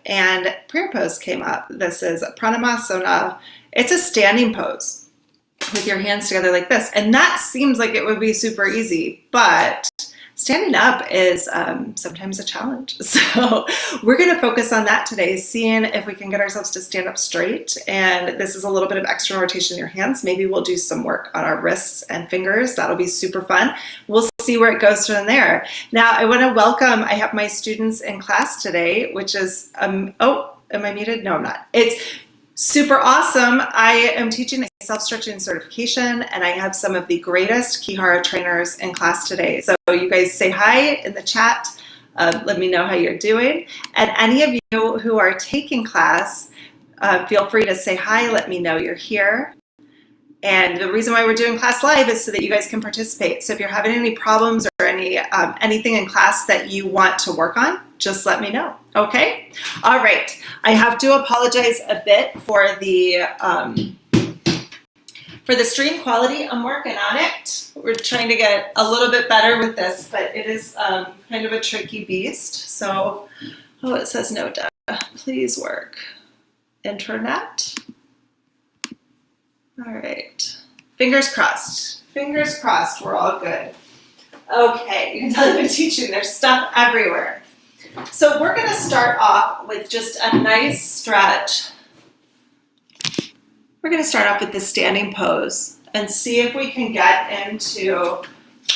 and prayer pose came up. This is Pranamasana. It's a standing pose with your hands together like this. And that seems like it would be super easy, but standing up is sometimes a challenge. So we're going to focus on that today, seeing if we can get ourselves to stand up straight. And this is a little bit of extra rotation in your hands. Maybe we'll do some work on our wrists and fingers. That'll be super fun. We'll see where it goes from there. Now, I want to welcome, I have my students in class today, which is, oh, am I muted? No, I'm not. It's super awesome. I am teaching a self-stretching certification, and I have some of the greatest Ki-Hara trainers in class today. So you guys say hi in the chat. Let me know how you're doing. And any of you who are taking class, feel free to say hi. Let me know you're here. And the reason why we're doing class live is so that you guys can participate. So if you're having any problems or anything in class that you want to work on, just let me know. Okay? All right. I have to apologize a bit for the stream quality. I'm working on it. We're trying to get a little bit better with this, but it is kind of a tricky beast. So, oh, it says no data. Please work. Internet. All right. Fingers crossed. Fingers crossed. We're all good. Okay. You can tell I've been teaching. There's stuff everywhere. So we're going to start off with just a nice stretch. We're going to start off with the standing pose and see if we can get into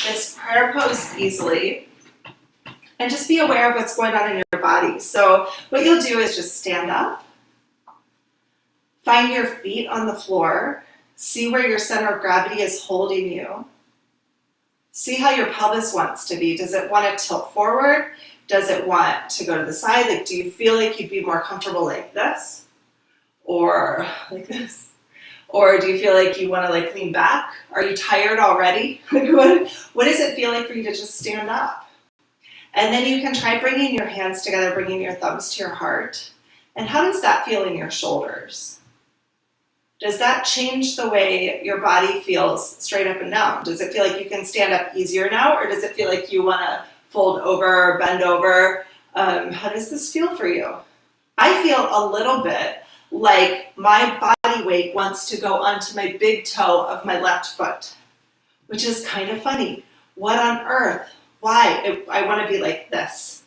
this prayer pose easily. And just be aware of what's going on in your body. So what you'll do is just stand up. Find your feet on the floor. See where your center of gravity is holding you. See how your pelvis wants to be. Does it want to tilt forward? Does it want to go to the side? Like, do you feel like you'd be more comfortable like this? Or like this? Or do you feel like you want to like lean back? Are you tired already? What does it feel like for you to just stand up? And then you can try bringing your hands together, bringing your thumbs to your heart. And how does that feel in your shoulders? Does that change the way your body feels straight up and down? Does it feel like you can stand up easier now? Or does it feel like you want to fold over or bend over? How does this feel for you? I feel a little bit like my body weight wants to go onto my big toe of my left foot, which is kind of funny. What on earth? Why? I want to be like this.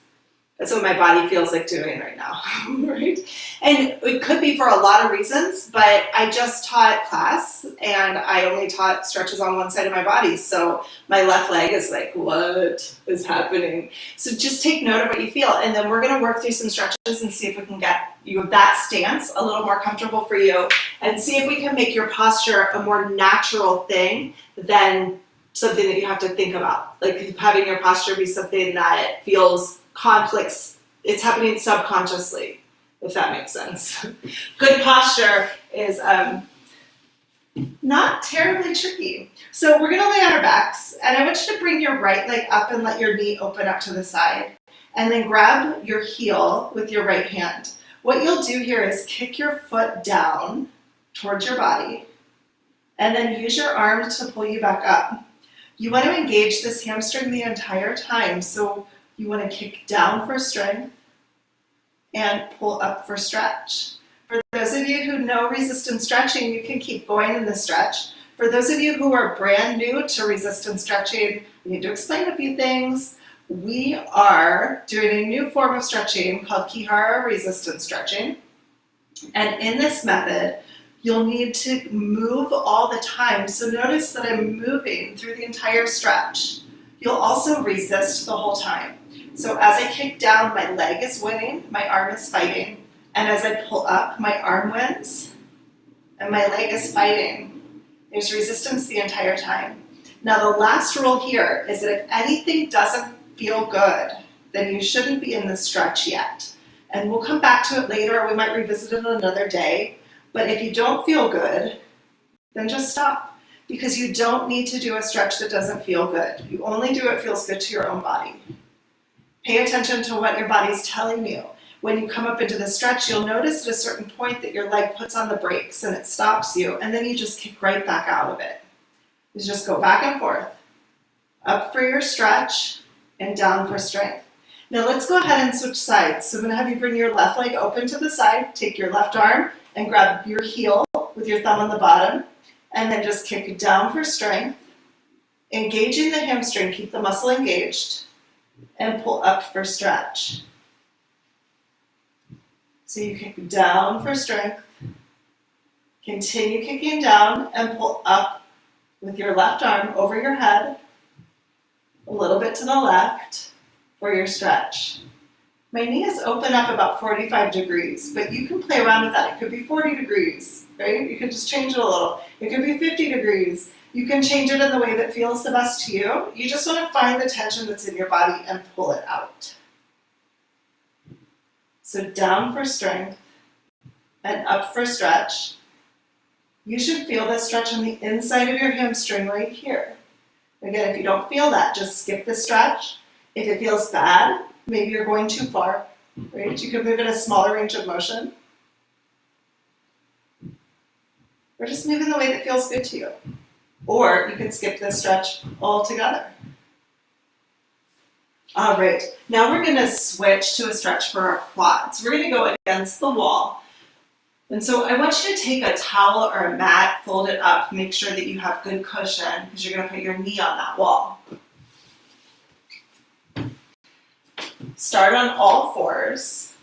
That's what my body feels like doing right now, right? And it could be for a lot of reasons, but I just taught class and I only taught stretches on one side of my body. So my left leg is like, what is happening? So just take note of what you feel. And then we're going to work through some stretches and see if we can get you that stance a little more comfortable for you and see if we can make your posture a more natural thing than something that you have to think about. Like having your posture be something that feels conflicts, it's happening subconsciously, if that makes sense. Good posture is not terribly tricky. So we're going to lay on our backs, and I want you to bring your right leg up and let your knee open up to the side, and then grab your heel with your right hand. What you'll do here is kick your foot down towards your body, and then use your arms to pull you back up. You want to engage this hamstring the entire time, so you want to kick down for strength and pull up for stretch. For those of you who know resistance stretching, you can keep going in the stretch. For those of you who are brand new to resistance stretching, we need to explain a few things. We are doing a new form of stretching called Ki-Hara resistance stretching. And in this method, you'll need to move all the time. So notice that I'm moving through the entire stretch. You'll also resist the whole time. So as I kick down, my leg is winning, my arm is fighting. And as I pull up, my arm wins, and my leg is fighting. There's resistance the entire time. Now the last rule here is that if anything doesn't feel good, then you shouldn't be in the stretch yet. And we'll come back to it later, or we might revisit it another day. But if you don't feel good, then just stop. Because you don't need to do a stretch that doesn't feel good. You only do what feels good to your own body. Pay attention to what your body's telling you. When you come up into the stretch, you'll notice at a certain point that your leg puts on the brakes and it stops you, and then you just kick right back out of it. You just go back and forth. Up for your stretch and down for strength. Now let's go ahead and switch sides. So I'm going to have you bring your left leg open to the side, take your left arm and grab your heel with your thumb on the bottom, and then just kick down for strength, engaging the hamstring, keep the muscle engaged, and pull up for stretch. So you kick down for strength, continue kicking down and pull up with your left arm over your head, a little bit to the left for your stretch. My knees open up about 45 degrees, but you can play around with that. It could be 40 degrees, right? You can just change it a little. It could be 50 degrees. You can change it in the way that feels the best to you. You just want to find the tension that's in your body and pull it out. So down for strength and up for stretch. You should feel this stretch on the inside of your hamstring right here. Again, if you don't feel that, just skip the stretch. If it feels bad, maybe you're going too far, right? You could move in a smaller range of motion. Or just move in the way that feels good to you. Or you can skip this stretch altogether. All right, now we're gonna switch to a stretch for our quads. We're gonna go against the wall. And so I want you to take a towel or a mat, fold it up, make sure that you have good cushion because you're gonna put your knee on that wall. Start on all fours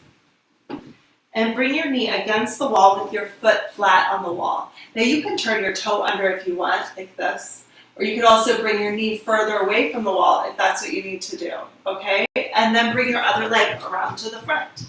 and bring your knee against the wall with your foot flat on the wall. Now you can turn your toe under if you want, like this, or you could also bring your knee further away from the wall if that's what you need to do, okay? And then bring your other leg around to the front.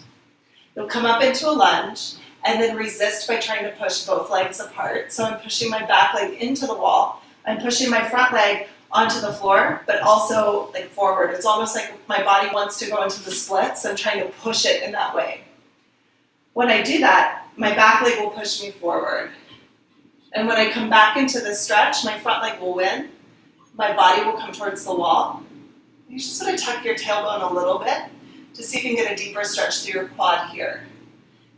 You'll come up into a lunge and then resist by trying to push both legs apart. So I'm pushing my back leg into the wall. I'm pushing my front leg onto the floor, but also like forward. It's almost like my body wants to go into the splits. I'm trying to push it in that way. When I do that, my back leg will push me forward. And when I come back into the stretch, my front leg will win. My body will come towards the wall. You just want to tuck your tailbone a little bit to see if you can get a deeper stretch through your quad here.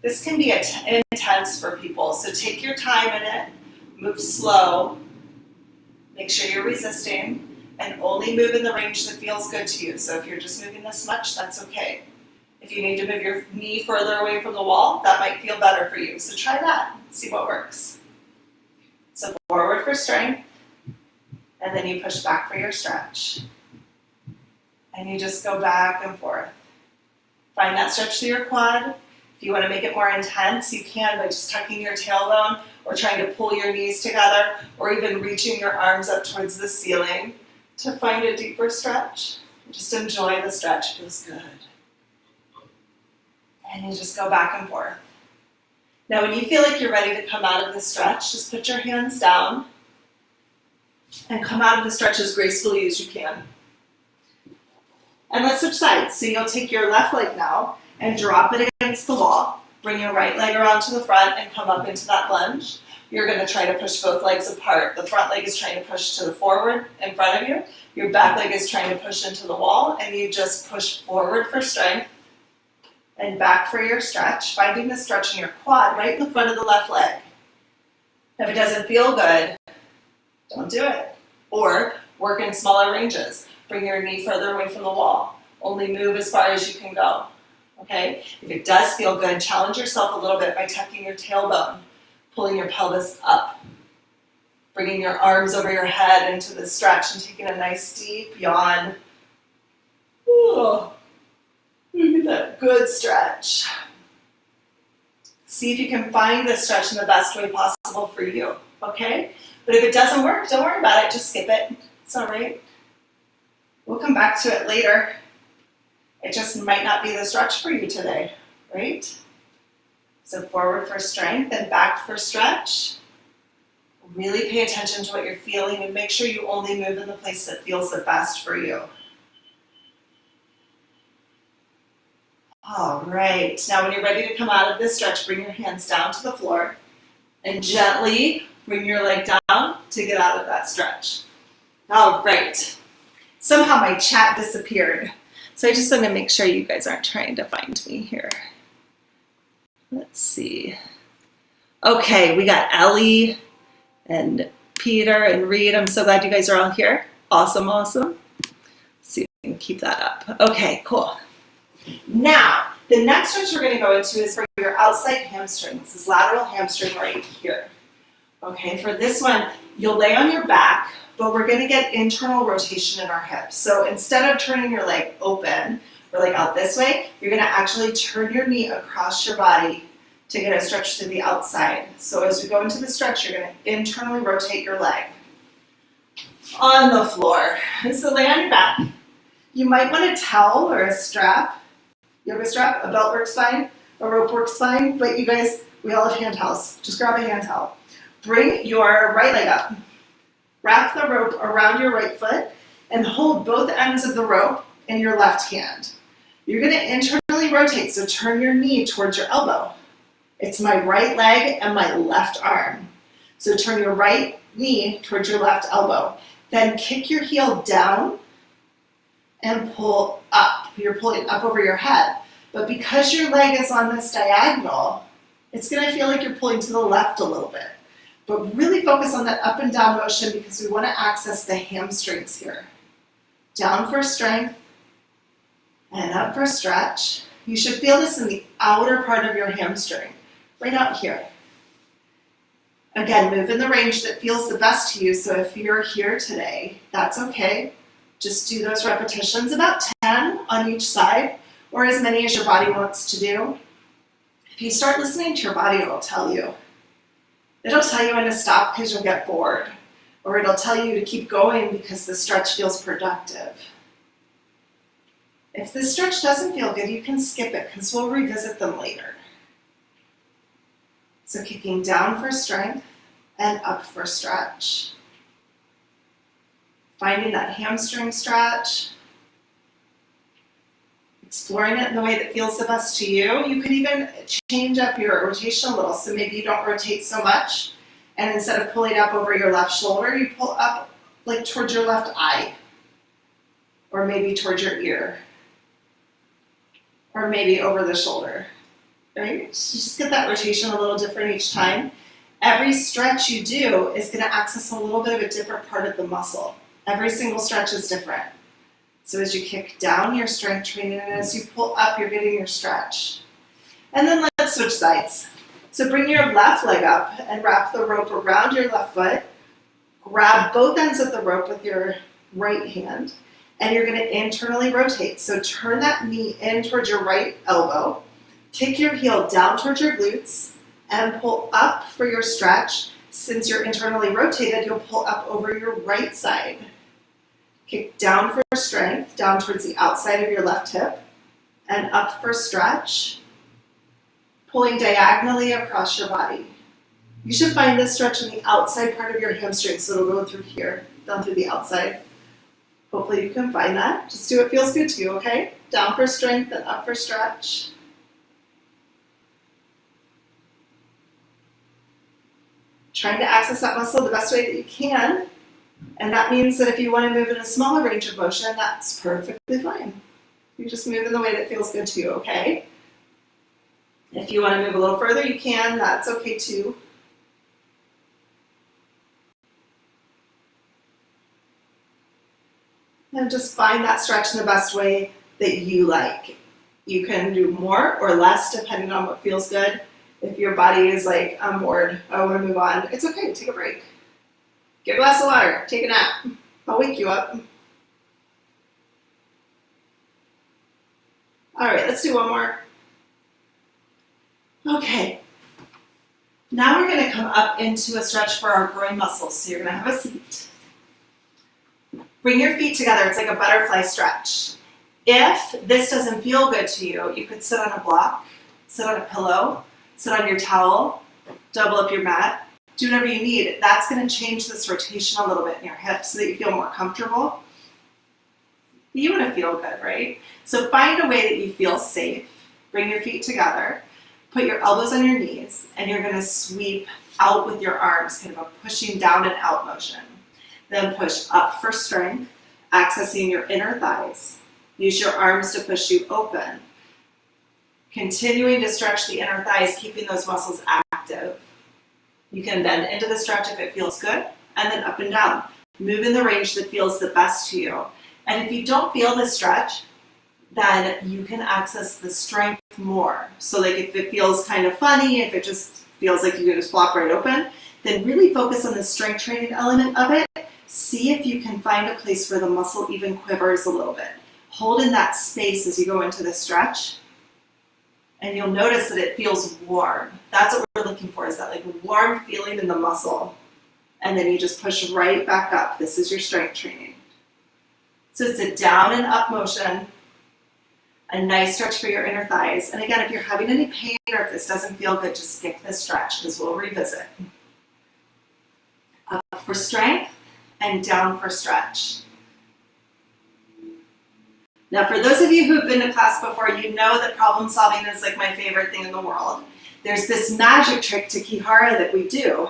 This can be intense for people, so take your time in it, move slow, make sure you're resisting, and only move in the range that feels good to you. So if you're just moving this much, that's okay. If you need to move your knee further away from the wall, that might feel better for you. So try that, see what works. So forward for strength, and then you push back for your stretch. And you just go back and forth. Find that stretch through your quad. If you want to make it more intense, you can by just tucking your tailbone or trying to pull your knees together or even reaching your arms up towards the ceiling to find a deeper stretch. Just enjoy the stretch, it feels good. And you just go back and forth. Now when you feel like you're ready to come out of the stretch, just put your hands down and come out of the stretch as gracefully as you can. And let's switch sides. So you'll take your left leg now and drop it against the wall. Bring your right leg around to the front and come up into that lunge. You're going to try to push both legs apart. The front leg is trying to push to the forward in front of you. Your back leg is trying to push into the wall, and you just push forward for strength and back for your stretch, finding the stretch in your quad right in the front of the left leg. If it doesn't feel good, don't do it. Or work in smaller ranges. Bring your knee further away from the wall. Only move as far as you can go. Okay? If it does feel good, challenge yourself a little bit by tucking your tailbone, pulling your pelvis up, bringing your arms over your head into the stretch and taking a nice deep yawn. Ooh, look at that good stretch. See if you can find this stretch in the best way possible for you, okay? But if it doesn't work, don't worry about it, just skip it. It's all right. We'll come back to it later. It just might not be the stretch for you today, right? So forward for strength and back for stretch. Really pay attention to what you're feeling and make sure you only move in the place that feels the best for you. All right, now when you're ready to come out of this stretch, bring your hands down to the floor and gently bring your leg down to get out of that stretch. All right, somehow my chat disappeared. So I just want to make sure you guys aren't trying to find me here. Let's see. Okay, we got Ellie and Peter and Reed. I'm so glad you guys are all here. Awesome, awesome. Let's see if we can keep that up. Okay, cool. Now, the next stretch we're going to go into is for your outside hamstrings, this lateral hamstring right here. Okay, for this one, you'll lay on your back, but we're going to get internal rotation in our hips. So instead of turning your leg open or like out this way, you're going to actually turn your knee across your body to get a stretch to the outside. So as we go into the stretch, you're going to internally rotate your leg on the floor. So lay on your back. You might want a towel or a strap, yoga strap, a belt works fine, a rope works fine, but you guys, we all have hand towels. Just grab a hand towel. Bring your right leg up. Wrap the rope around your right foot and hold both ends of the rope in your left hand. You're going to internally rotate, so turn your knee towards your elbow. It's my right leg and my left arm. So turn your right knee towards your left elbow. Then kick your heel down and pull up. You're pulling up over your head. But because your leg is on this diagonal, it's going to feel like you're pulling to the left a little bit. But really focus on that up and down motion because we want to access the hamstrings here. Down for strength and up for stretch. You should feel this in the outer part of your hamstring, right out here. Again, move in the range that feels the best to you. So if you're here today, that's okay. Just do those repetitions, about 10 on each side, or as many as your body wants to do. If you start listening to your body, it'll tell you. It'll tell you when to stop because you'll get bored, or it'll tell you to keep going because the stretch feels productive. If this stretch doesn't feel good, you can skip it because we'll revisit them later. So kicking down for strength and up for stretch. Finding that hamstring stretch. Exploring it in the way that feels the best to you. You could even change up your rotation a little. So maybe you don't rotate so much. And instead of pulling up over your left shoulder, you pull up like towards your left eye. Or maybe towards your ear. Or maybe over the shoulder. Right? So just get that rotation a little different each time. Every stretch you do is going to access a little bit of a different part of the muscle. Every single stretch is different. So as you kick down, your strength training, and as you pull up, you're getting your stretch. And then let's switch sides. So bring your left leg up and wrap the rope around your left foot. Grab both ends of the rope with your right hand, and you're going to internally rotate. So turn that knee in towards your right elbow. Kick your heel down towards your glutes and pull up for your stretch. Since you're internally rotated, you'll pull up over your right side. Kick down for strength, down towards the outside of your left hip, and up for stretch, pulling diagonally across your body. You should find this stretch in the outside part of your hamstring, so it'll go through here, down through the outside. Hopefully you can find that. Just do what feels good to you, okay? Down for strength and up for stretch. Trying to access that muscle the best way that you can. And that means that if you want to move in a smaller range of motion, that's perfectly fine. You just move in the way that feels good to you, okay? If you want to move a little further, you can. That's okay too. And just find that stretch in the best way that you like. You can do more or less depending on what feels good. If your body is like, I'm bored, I want to move on, it's okay, take a break. Get a glass of water, take a nap. I'll wake you up. All right, let's do one more. Okay. Now we're going to come up into a stretch for our groin muscles. So you're going to have a seat. Bring your feet together. It's like a butterfly stretch. If this doesn't feel good to you, you could sit on a block, sit on a pillow, sit on your towel, double up your mat. Do whatever you need. That's going to change this rotation a little bit in your hips so that you feel more comfortable. You want to feel good, right? So find a way that you feel safe. Bring your feet together. Put your elbows on your knees, and you're going to sweep out with your arms, kind of a pushing down and out motion. Then push up for strength, accessing your inner thighs. Use your arms to push you open. Continuing to stretch the inner thighs, keeping those muscles active. You can bend into the stretch if it feels good, and then up and down. Move in the range that feels the best to you. And if you don't feel the stretch, then you can access the strength more. So like if it feels kind of funny, if it just feels like you can just flop right open, then really focus on the strength training element of it. See if you can find a place where the muscle even quivers a little bit. Hold in that space as you go into the stretch, and you'll notice that it feels warm. That's what we're looking for, is that like warm feeling in the muscle. And then you just push right back up. This is your strength training. So it's a down and up motion, a nice stretch for your inner thighs. And again, if you're having any pain or if this doesn't feel good, just skip this stretch because we'll revisit. Up for strength and down for stretch. Now, for those of you who've been to class before, you know that problem solving is like my favorite thing in the world. There's this magic trick to Ki-Hara that we do,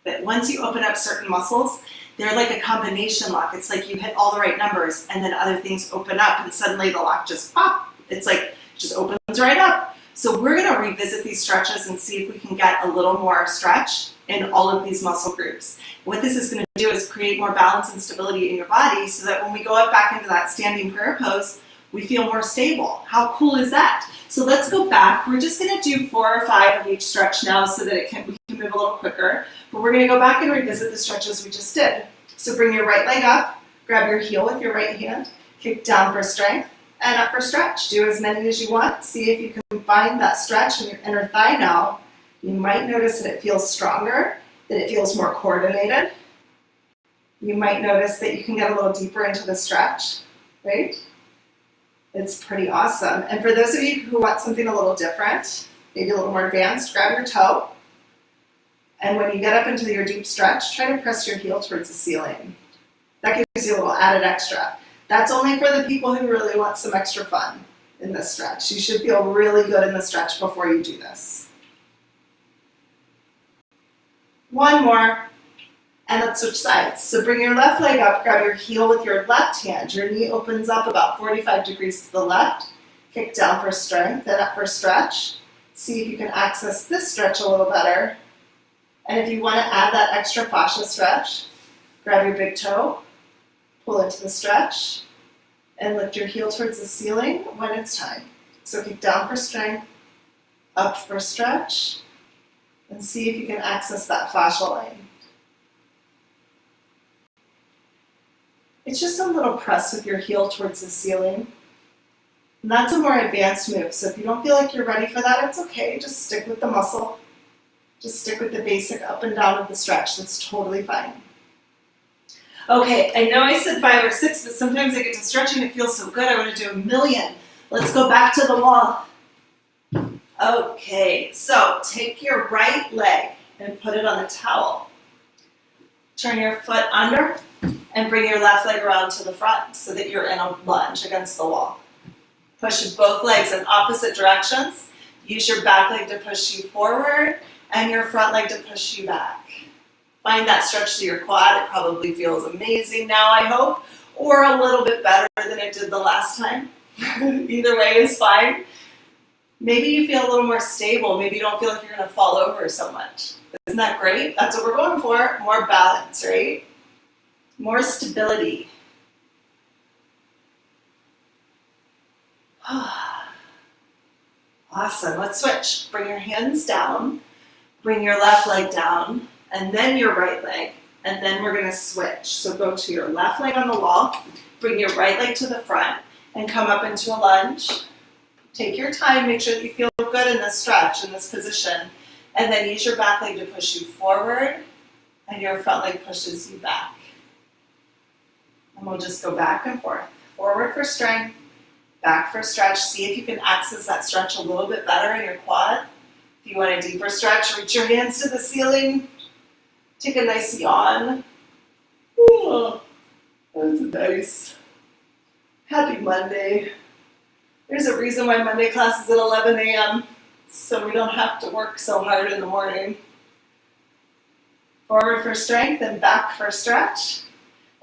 that once you open up certain muscles, they're like a combination lock. It's like you hit all the right numbers and then other things open up and suddenly the lock just pop. It's like it just opens right up. So we're gonna revisit these stretches and see if we can get a little more stretch in all of these muscle groups. What this is gonna do is create more balance and stability in your body so that when we go up back into that standing prayer pose, we feel more stable. How cool is that? So let's go back. We're just gonna do 4 or 5 of each stretch now so that we can move a little quicker. But we're gonna go back and revisit the stretches we just did. So bring your right leg up, grab your heel with your right hand, kick down for strength, and up for stretch. Do as many as you want. See if you can find that stretch in your inner thigh now. You might notice that it feels stronger, that it feels more coordinated. You might notice that you can get a little deeper into the stretch, right? It's pretty awesome. And for those of you who want something a little different, maybe a little more advanced, grab your toe. And when you get up into your deep stretch, try to press your heel towards the ceiling. That gives you a little added extra. That's only for the people who really want some extra fun in this stretch. You should feel really good in the stretch before you do this. One more, and let's switch sides. So bring your left leg up, grab your heel with your left hand. Your knee opens up about 45 degrees to the left. Kick down for strength and up for stretch. See if you can access this stretch a little better. And if you want to add that extra fascia stretch, grab your big toe, pull into the stretch, and lift your heel towards the ceiling when it's time. So kick down for strength, up for stretch, and see if you can access that fascia line. It's just a little press with your heel towards the ceiling. And that's a more advanced move. So if you don't feel like you're ready for that, it's okay. Just stick with the muscle. Just stick with the basic up and down of the stretch. That's totally fine. Okay, I know I said 5 or 6, but sometimes I get to stretching, it feels so good, I want to do a million. Let's go back to the wall. Okay, so take your right leg and put it on a towel. Turn your foot under and bring your left leg around to the front so that you're in a lunge against the wall. Push both legs in opposite directions. Use your back leg to push you forward and your front leg to push you back. Find that stretch to your quad. It probably feels amazing now, I hope, or a little bit better than it did the last time. Either way is fine. Maybe you feel a little more stable. Maybe you don't feel like you're gonna fall over so much. Isn't that great? That's what we're going for. More balance, right? More stability. Awesome, let's switch. Bring your hands down. Bring your left leg down, and then your right leg, and then we're gonna switch. So go to your left leg on the wall, bring your right leg to the front, and come up into a lunge. Take your time, make sure that you feel good in this stretch, in this position, and then use your back leg to push you forward, and your front leg pushes you back. And we'll just go back and forth. Forward for strength, back for stretch. See if you can access that stretch a little bit better in your quad. If you want a deeper stretch, reach your hands to the ceiling. Take a nice yawn. Oh, that's nice. Happy Monday. There's a reason why Monday class is at 11 a.m. so we don't have to work so hard in the morning. Forward for strength and back for stretch.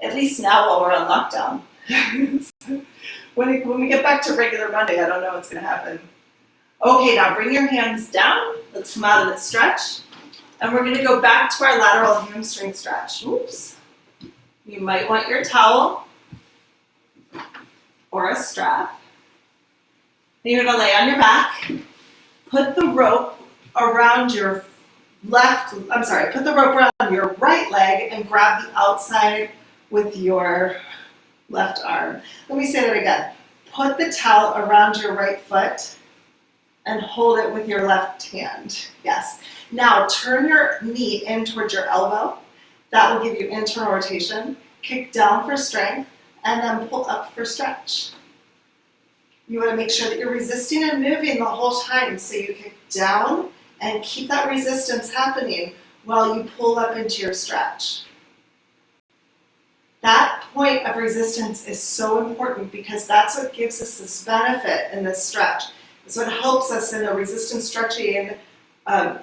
At least now while we're on lockdown. When we get back to regular Monday, I don't know what's going to happen. Okay, now bring your hands down. Let's come out of the stretch. And we're going to go back to our lateral hamstring stretch. Oops. You might want your towel or a strap. you're gonna lay on your back, put the rope around your put the rope around your right leg and grab the outside with your left arm. Let me say that again. Put the towel around your right foot and hold it with your left hand. Yes. Now turn your knee in towards your elbow. That will give you internal rotation. Kick down for strength and then pull up for stretch. You want to make sure that you're resisting and moving the whole time. So you kick down and keep that resistance happening while you pull up into your stretch. That point of resistance is so important because that's what gives us this benefit in this stretch. It's what helps us in a resistance stretching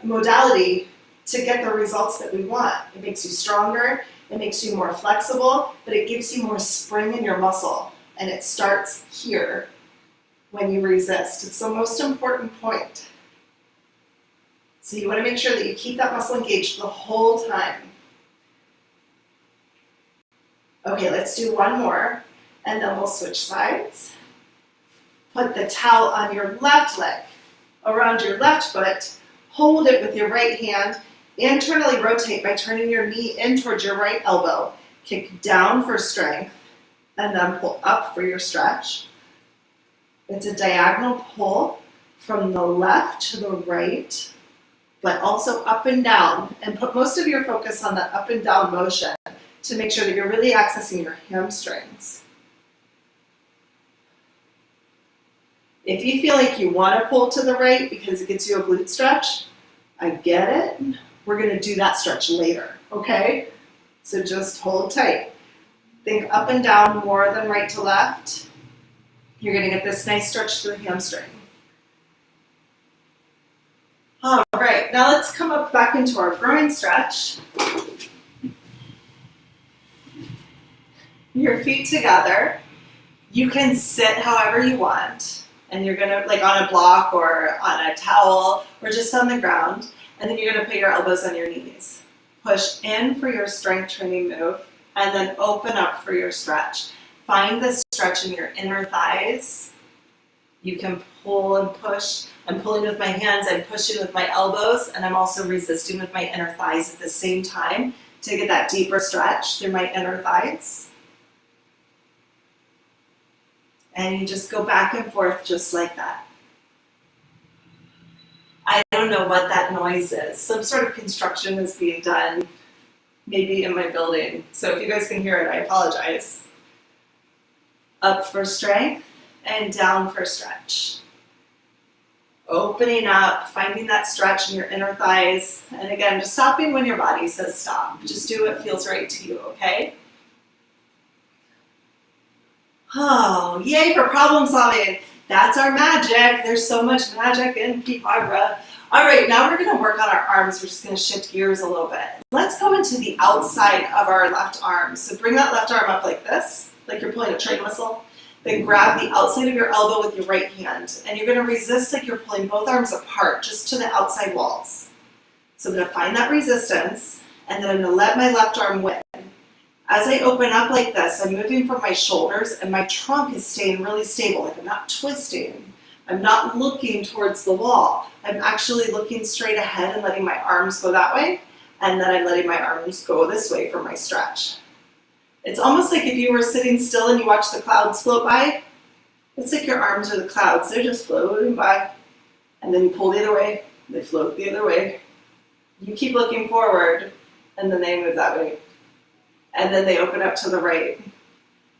modality to get the results that we want. It makes you stronger, it makes you more flexible, but it gives you more spring in your muscle. And it starts here when you resist. It's the most important point. So you want to make sure that you keep that muscle engaged the whole time. Okay, let's do one more, and then we'll switch sides. Put the towel on your left leg, around your left foot, hold it with your right hand, internally rotate by turning your knee in towards your right elbow, kick down for strength, and then pull up for your stretch. It's a diagonal pull from the left to the right, but also up and down, and put most of your focus on that up and down motion to make sure that you're really accessing your hamstrings. If you feel like you want to pull to the right because it gets you a glute stretch, I get it. We're going to do that stretch later, okay? So just hold tight. Think up and down more than right to left. You're going to get this nice stretch to the hamstring. All right, now let's come up back into our groin stretch. Your feet together. You can sit however you want. And you're gonna, like on a block or on a towel or just on the ground. And then you're gonna put your elbows on your knees. Push in for your strength training move and then open up for your stretch. Find the stretch in your inner thighs. You can pull and push. I'm pulling with my hands, I'm pushing with my elbows, and I'm also resisting with my inner thighs at the same time to get that deeper stretch through my inner thighs. And you just go back and forth just like that. I don't know what that noise is. Some sort of construction is being done, maybe in my building. So if you guys can hear it, I apologize. Up for strength and down for stretch. Opening up, finding that stretch in your inner thighs. And again, just stopping when your body says stop. Just do what feels right to you, okay? Oh, yay for problem solving. That's our magic. There's so much magic in Ki-Hara. All right, now we're going to work on our arms. We're just going to shift gears a little bit. Let's go into the outside of our left arm. So bring that left arm up like this, like you're pulling a train whistle. Then grab the outside of your elbow with your right hand. And you're going to resist like you're pulling both arms apart, just to the outside walls. So I'm going to find that resistance, and then I'm going to let my left arm win. As I open up like this, I'm moving from my shoulders and my trunk is staying really stable. Like I'm not twisting. I'm not looking towards the wall. I'm actually looking straight ahead and letting my arms go that way. And then I'm letting my arms go this way for my stretch. It's almost like if you were sitting still and you watch the clouds float by. It's like your arms are the clouds. They're just floating by. And then you pull the other way. They float the other way. You keep looking forward and then they move that way. And then they open up to the right,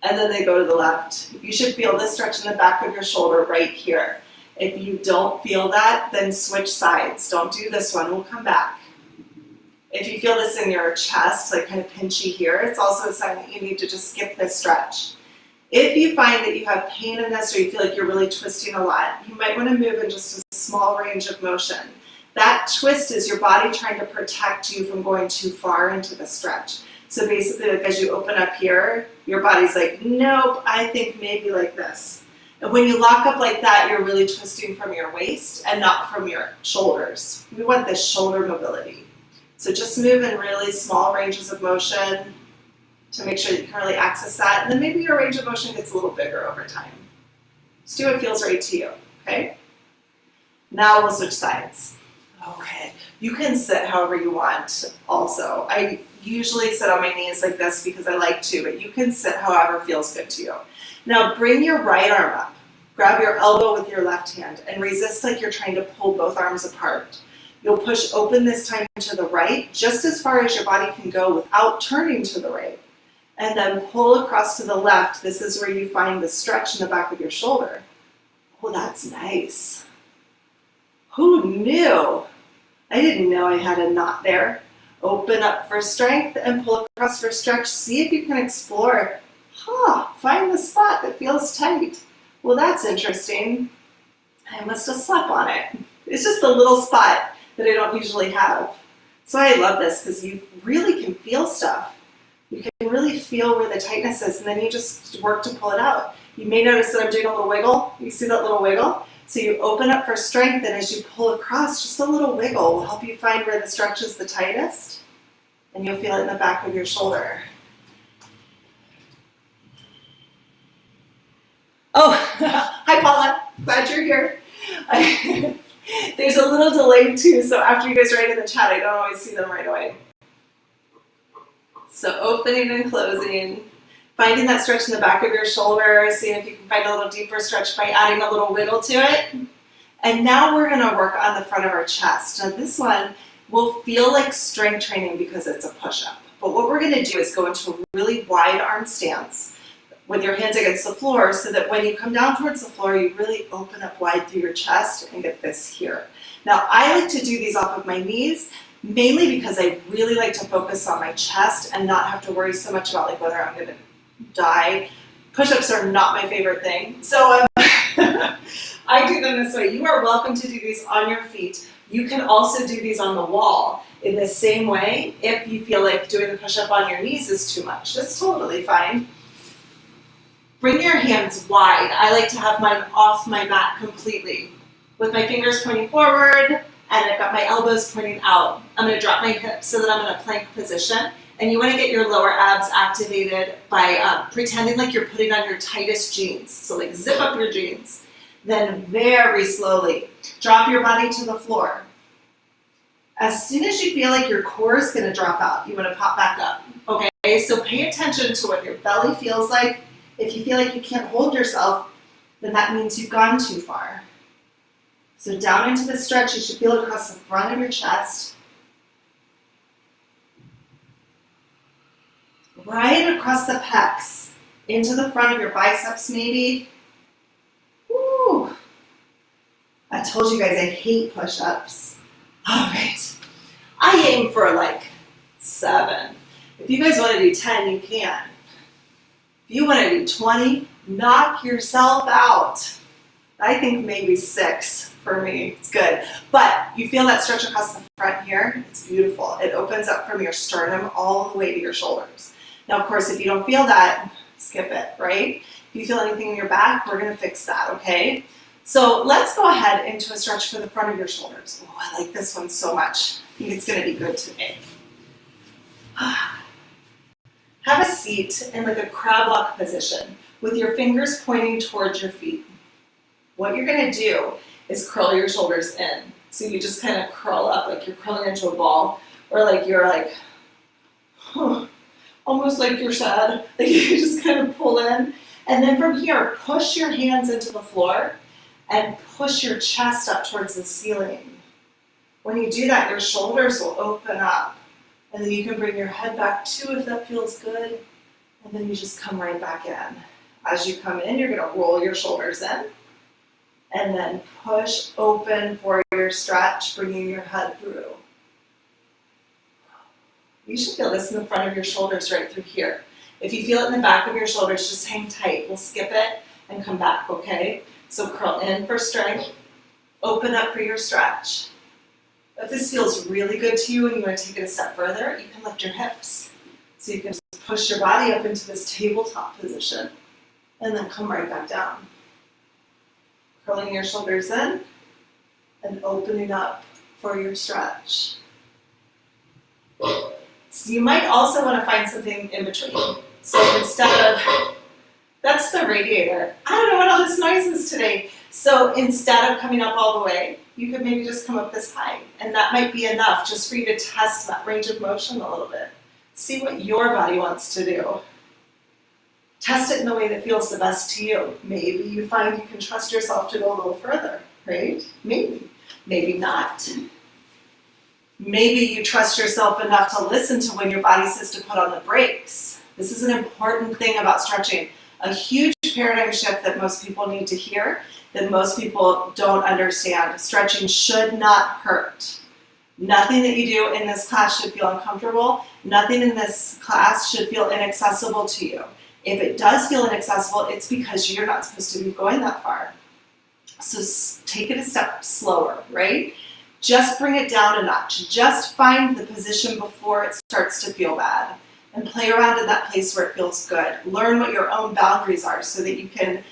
and then they go to the left. You should feel this stretch in the back of your shoulder right here. If you don't feel that, then switch sides. Don't do this one, we'll come back. If you feel this in your chest, like kind of pinchy here, it's also a sign that you need to just skip this stretch. If you find that you have pain in this or you feel like you're really twisting a lot, you might want to move in just a small range of motion. That twist is your body trying to protect you from going too far into the stretch. So basically, like as you open up here, your body's like, nope, I think maybe like this. And when you lock up like that, you're really twisting from your waist and not from your shoulders. We want this shoulder mobility. So just move in really small ranges of motion to make sure that you can really access that. And then maybe your range of motion gets a little bigger over time. Just do what feels right to you, okay? Now we'll switch sides. Okay, you can sit however you want also. I usually sit on my knees like this because I like to, but you can sit however feels good to you. Now bring your right arm up. Grab your elbow with your left hand and resist like you're trying to pull both arms apart. You'll push open this time to the right, just as far as your body can go without turning to the right. And then pull across to the left. This is where you find the stretch in the back of your shoulder. Oh, that's nice. Who knew? I didn't know I had a knot there. Open up for strength and pull across for stretch. See if you can explore. Find the spot that feels tight. Well, that's interesting. I must have slept on it. It's just a little spot that I don't usually have. So I love this because you really can feel stuff. You can really feel where the tightness is, and then you just work to pull it out. You may notice that I'm doing a little wiggle. You see that little wiggle? So you open up for strength, and as you pull across, just a little wiggle will help you find where the stretch is the tightest, and you'll feel it in the back of your shoulder. Oh, hi Paula, glad you're here. There's a little delay too, so after you guys write in the chat, I don't always see them right away. So opening and closing, finding that stretch in the back of your shoulder, seeing if you can find a little deeper stretch by adding a little wiggle to it. And now we're gonna work on the front of our chest. Now this one will feel like strength training because it's a push-up. But what we're gonna do is go into a really wide arm stance with your hands against the floor so that when you come down towards the floor, you really open up wide through your chest and get this here. Now I like to do these off of my knees, mainly because I really like to focus on my chest and not have to worry so much about like whether I'm gonna die. Push-ups are not my favorite thing. So I do them this way. You are welcome to do these on your feet. You can also do these on the wall in the same way if you feel like doing the push-up on your knees is too much. That's totally fine. Bring your hands wide. I like to have mine off my mat completely with my fingers pointing forward, and I've got my elbows pointing out. I'm going to drop my hips so that I'm in a plank position. And you want to get your lower abs activated by pretending like you're putting on your tightest jeans. So like zip up your jeans. Then very slowly drop your body to the floor. As soon as you feel like your core is going to drop out, you want to pop back up. Okay, so pay attention to what your belly feels like. If you feel like you can't hold yourself, then that means you've gone too far. So down into the stretch, you should feel it across the front of your chest. Right across the pecs, into the front of your biceps maybe. Woo! I told you guys I hate push-ups. All right, I aim for like 7. If you guys want to do 10, you can. If you want to do 20, knock yourself out. I think maybe 6 for me. It's good. But you feel that stretch across the front here. It's beautiful. It opens up from your sternum all the way to your shoulders. Now, of course, if you don't feel that, skip it, right? If you feel anything in your back, we're going to fix that, okay? So let's go ahead into a stretch for the front of your shoulders. Oh, I like this one so much. I think it's going to be good today. Have a seat in like a crab walk position with your fingers pointing towards your feet. What you're going to do is curl your shoulders in. So you just kind of curl up like you're curling into a ball, or like you're like, almost like you're sad. Like you just kind of pull in. And then from here, push your hands into the floor and push your chest up towards the ceiling. When you do that, your shoulders will open up. And then you can bring your head back too if that feels good. And then you just come right back in. As you come in, you're going to roll your shoulders in. And then push open for your stretch, bringing your head through. You should feel this in the front of your shoulders right through here. If you feel it in the back of your shoulders, just hang tight. We'll skip it and come back, okay? So curl in for strength. Open up for your stretch. If this feels really good to you and you want to take it a step further, you can lift your hips. So you can just push your body up into this tabletop position and then come right back down. Curling your shoulders in and opening up for your stretch. So you might also want to find something in between. So instead of That's the radiator. I don't know what all this noise is today. So instead of coming up all the way, you could maybe just come up this high. And that might be enough just for you to test that range of motion a little bit. See what your body wants to do. Test it in the way that feels the best to you. Maybe you find you can trust yourself to go a little further, right? Maybe. Maybe not. Maybe you trust yourself enough to listen to when your body says to put on the brakes. This is an important thing about stretching. A huge paradigm shift that most people need to hear, that most people don't understand. Stretching should not hurt. Nothing that you do in this class should feel uncomfortable. Nothing in this class should feel inaccessible to you. If it does feel inaccessible, it's because you're not supposed to be going that far. So take it a step slower, right? Just bring it down a notch. Just find the position before it starts to feel bad. And play around in that place where it feels good. Learn what your own boundaries are so that you can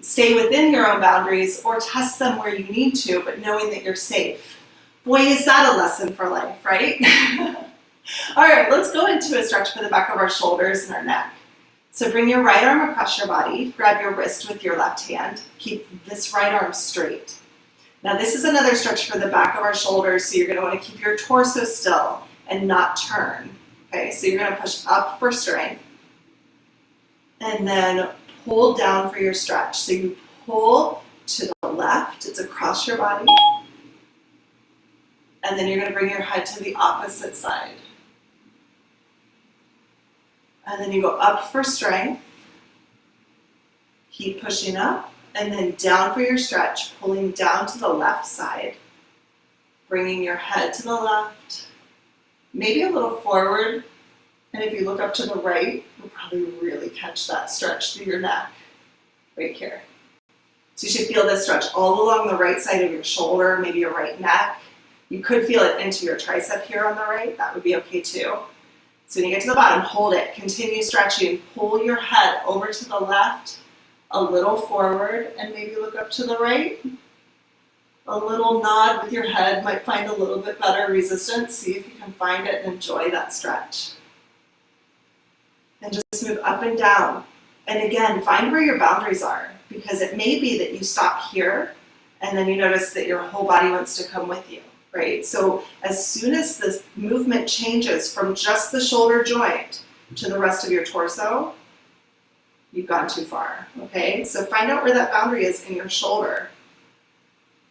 stay within your own boundaries or test them where you need to, but knowing that you're safe. Boy, is that a lesson for life, right? All right, let's go into a stretch for the back of our shoulders and our neck. So bring your right arm across your body, grab your wrist with your left hand, keep this right arm straight. Now this is another stretch for the back of our shoulders, so you're going to want to keep your torso still and not turn. Okay, so you're going to push up for strength and then pull down for your stretch. So you pull to the left, it's across your body, and then you're going to bring your head to the opposite side. And then you go up for strength, keep pushing up, and then down for your stretch, pulling down to the left side, bringing your head to the left, maybe a little forward, and if you look up to the right, you'll probably really catch that stretch through your neck, right here. So you should feel this stretch all along the right side of your shoulder, maybe your right neck. You could feel it into your tricep here on the right, that would be okay too. So when you get to the bottom, hold it, continue stretching, pull your head over to the left, a little forward, and maybe look up to the right. A little nod with your head might find a little bit better resistance. See if you can find it and enjoy that stretch. And just move up and down. And again, find where your boundaries are, because it may be that you stop here and then you notice that your whole body wants to come with you, right? So as soon as this movement changes from just the shoulder joint to the rest of your torso, you've gone too far, okay? So find out where that boundary is in your shoulder.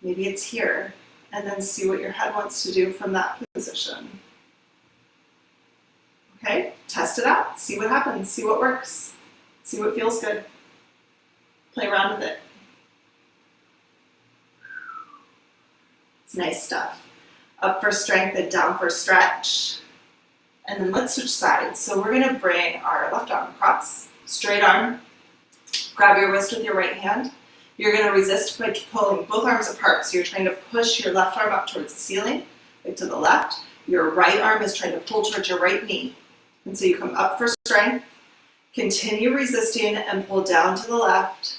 Maybe it's here, and then see what your head wants to do from that position. Okay, test it out, see what happens, see what works, see what feels good. Play around with it. It's nice stuff. Up for strength and down for stretch. And then let's switch sides. So we're gonna bring our left arm across, straight arm, grab your wrist with your right hand. You're gonna resist by pulling both arms apart. So you're trying to push your left arm up towards the ceiling, like to the left. Your right arm is trying to pull towards your right knee. And so you come up for strength, continue resisting and pull down to the left.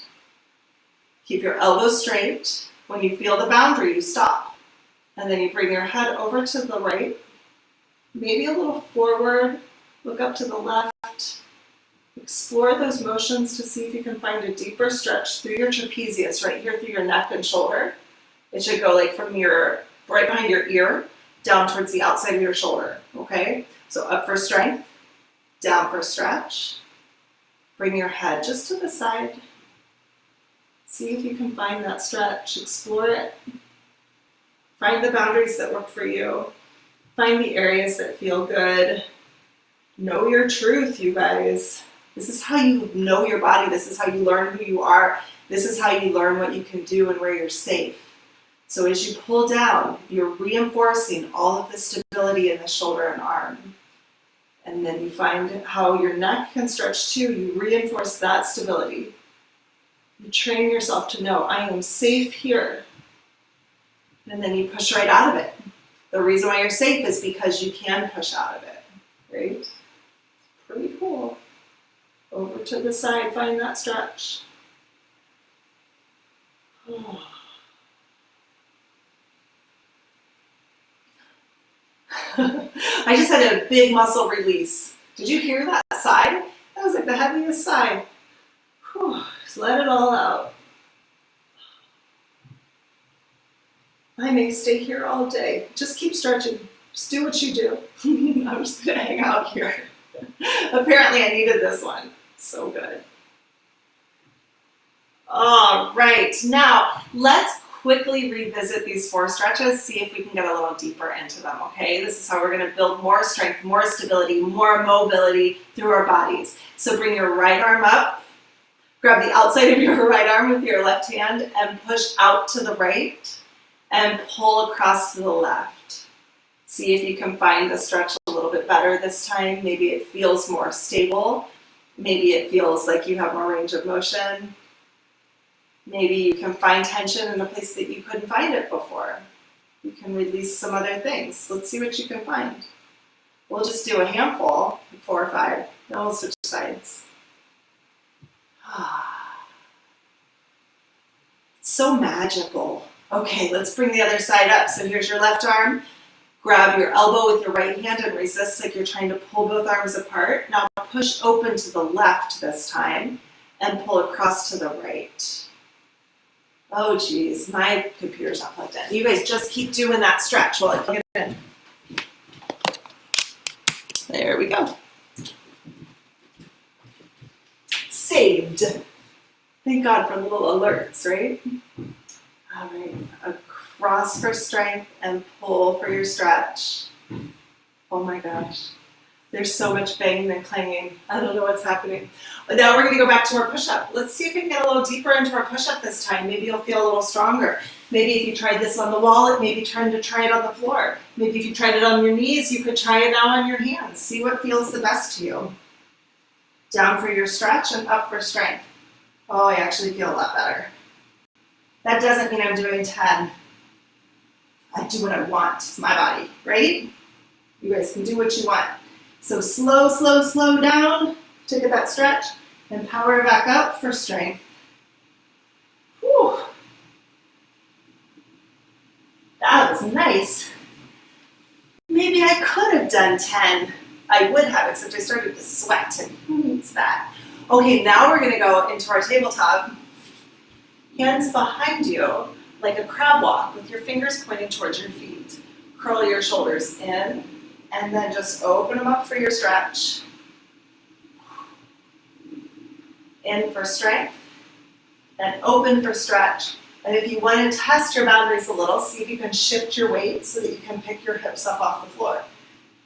Keep your elbows straight. When you feel the boundary, you stop. And then you bring your head over to the right, maybe a little forward, look up to the left. Explore those motions to see if you can find a deeper stretch through your trapezius, right here through your neck and shoulder. It should go like from your, right behind your ear, down towards the outside of your shoulder, okay? So up for strength, down for stretch. Bring your head just to the side. See if you can find that stretch, explore it. Find the boundaries that work for you. Find the areas that feel good. Know your truth, you guys. This is how you know your body. This is how you learn who you are. This is how you learn what you can do and where you're safe. So as you pull down, you're reinforcing all of the stability in the shoulder and arm. And then you find how your neck can stretch too. You reinforce that stability. You train yourself to know, I am safe here. And then you push right out of it. The reason why you're safe is because you can push out of it, right? Pretty cool. Over to the side, find that stretch. Oh. I just had a big muscle release. Did you hear that sigh? That was like the heaviest sigh. Just let it all out. I may stay here all day. Just keep stretching. Just do what you do. I'm just gonna hang out here. Apparently I needed this one. So good. All right, now let's quickly revisit these 4 stretches, see if we can get a little deeper into them, okay? This is how we're gonna build more strength, more stability, more mobility through our bodies. So bring your right arm up, grab the outside of your right arm with your left hand and push out to the right and pull across to the left. See if you can find the stretch a little bit better this time. Maybe it feels more stable. Maybe it feels like you have more range of motion. Maybe you can find tension in a place that you couldn't find it before. You can release some other things. Let's see what you can find. We'll just do a handful, 4 or 5, then we'll switch sides. It's so magical. Okay, let's bring the other side up. So here's your left arm. Grab your elbow with your right hand and resist like you're trying to pull both arms apart. Now push open to the left this time and pull across to the right. Oh geez, my computer's not plugged in. You guys just keep doing that stretch while I plug it in. There we go. Saved. Thank God for little alerts, right? All right, across for strength and pull for your stretch. Oh my gosh. There's so much banging and clanging. I don't know what's happening. But now we're gonna go back to our push-up. Let's see if we can get a little deeper into our push-up this time. Maybe you'll feel a little stronger. Maybe if you tried this on the wall, it may be trying to try it on the floor. Maybe if you tried it on your knees, you could try it now on your hands. See what feels the best to you. Down for your stretch and up for strength. Oh, I actually feel a lot better. That doesn't mean I'm doing 10. I do what I want. It's my body, right? You guys can do what you want. So slow, slow, slow down to get that stretch and power back up for strength. Whew. That was nice. Maybe I could have done 10. I would have, except I started to sweat, and who needs that? Okay, now we're gonna go into our tabletop. Hands behind you, like a crab walk with your fingers pointing towards your feet. Curl your shoulders in, and then just open them up for your stretch. In for strength, and open for stretch. And if you want to test your boundaries a little, see if you can shift your weight so that you can pick your hips up off the floor.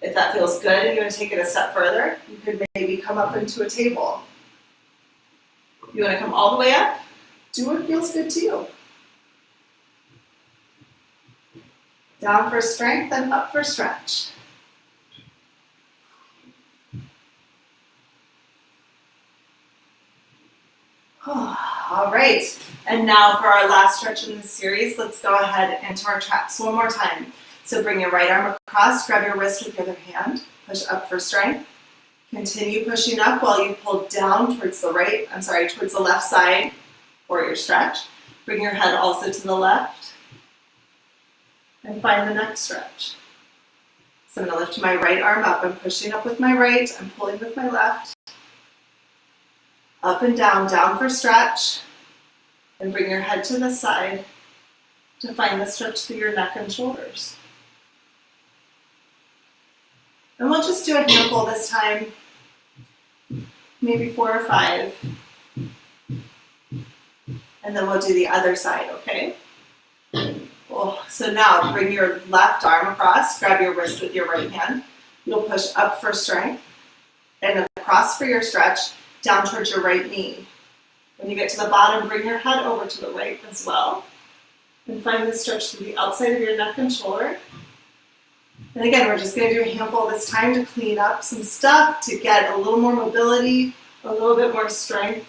If that feels good and you want to take it a step further, you could maybe come up into a table. If you want to come all the way up, do what feels good to you. Down for strength and up for stretch. All right, and now for our last stretch in this series, let's go ahead into our traps one more time. So bring your right arm across, grab your wrist with your other hand, push up for strength. Continue pushing up while you pull down towards the towards the left side for your stretch. Bring your head also to the left and find the next stretch. So I'm going to lift my right arm up. I'm pushing up with my right, I'm pulling with my left. Up and down for stretch, and bring your head to the side to find the stretch through your neck and shoulders. And we'll just do a handful this time, maybe 4 or 5, and then we'll do the other side, okay? Cool. So now bring your left arm across, grab your wrist with your right hand. You'll push up for strength, and across for your stretch, down towards your right knee. When you get to the bottom, bring your head over to the right as well. And find the stretch through the outside of your neck and shoulder. And again, we're just going to do a handful this time to clean up some stuff, to get a little more mobility, a little bit more strength.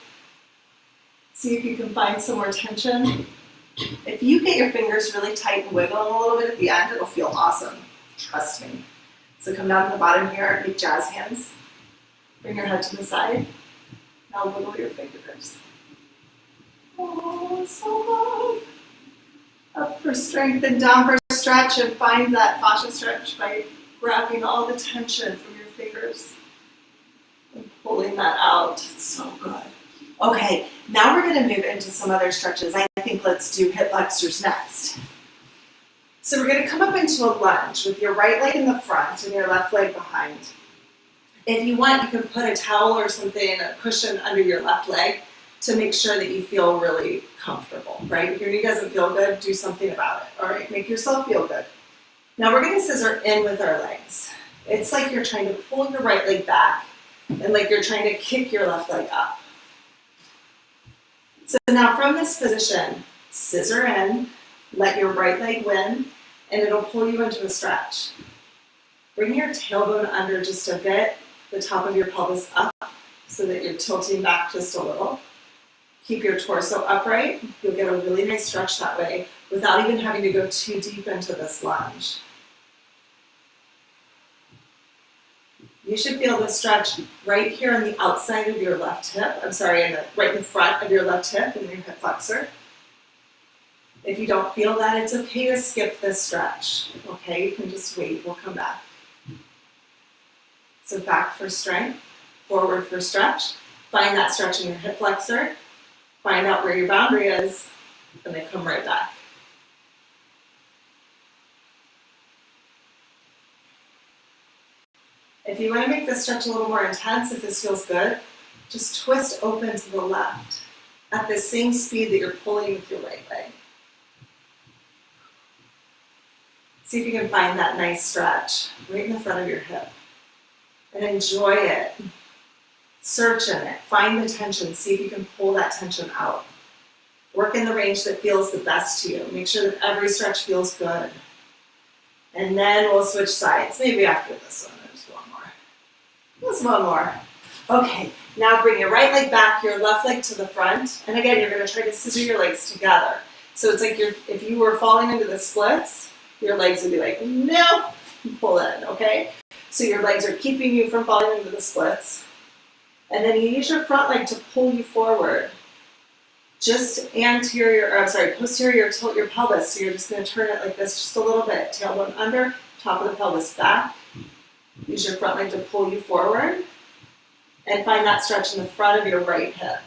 See if you can find some more tension. If you get your fingers really tight and wiggle them a little bit at the end, it'll feel awesome. Trust me. So come down to the bottom here, make jazz hands. Bring your head to the side. Now wiggle your fingers. Oh, so good. Up for strength and down for stretch, and find that fascia stretch by grabbing all the tension from your fingers and pulling that out. It's so good. Okay, now we're going to move into some other stretches. I think let's do hip flexors next. So we're going to come up into a lunge with your right leg in the front and your left leg behind. If you want, you can put a towel or something, a cushion under your left leg to make sure that you feel really comfortable, right? If your knee doesn't feel good, do something about it, all right? Make yourself feel good. Now we're going to scissor in with our legs. It's like you're trying to pull your right leg back and like you're trying to kick your left leg up. So now from this position, scissor in, let your right leg win, and it'll pull you into a stretch. Bring your tailbone under just a bit, the top of your pelvis up, so that you're tilting back just a little. Keep your torso upright. You'll get a really nice stretch that way without even having to go too deep into this lunge. You should feel the stretch right here on the outside of your left hip. Right in the front of your left hip and your hip flexor. If you don't feel that, it's okay to skip this stretch. Okay, you can just wait, we'll come back. So back for strength, forward for stretch. Find that stretch in your hip flexor. Find out where your boundary is, and then come right back. If you want to make this stretch a little more intense, if this feels good, just twist open to the left at the same speed that you're pulling with your right leg. See if you can find that nice stretch right in the front of your hip. And enjoy it. Search in it. Find the tension. See if you can pull that tension out. Work in the range that feels the best to you. Make sure that every stretch feels good. And then we'll switch sides. Maybe after this one. Just one more. Okay, now bring your right leg back, your left leg to the front. And again, you're going to try to scissor your legs together. So it's like if you were falling into the splits, your legs would be like, no, pull in, okay? So your legs are keeping you from falling into the splits. And then you use your front leg to pull you forward. Just posterior tilt your pelvis. So you're just going to turn it like this just a little bit. Tailbone under, top of the pelvis back. Use your front leg to pull you forward and find that stretch in the front of your right hip.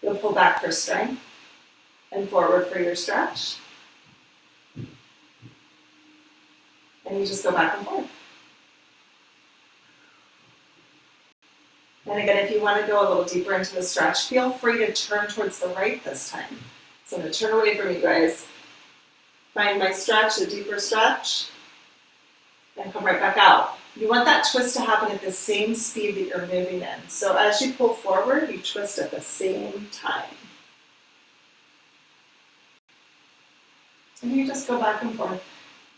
You'll pull back for strength and forward for your stretch. And you just go back and forth. And again, if you want to go a little deeper into the stretch, feel free to turn towards the right this time. So I'm going to turn away from you guys. Find my stretch, a deeper stretch, and come right back out. You want that twist to happen at the same speed that you're moving in. So as you pull forward, you twist at the same time. And you just go back and forth.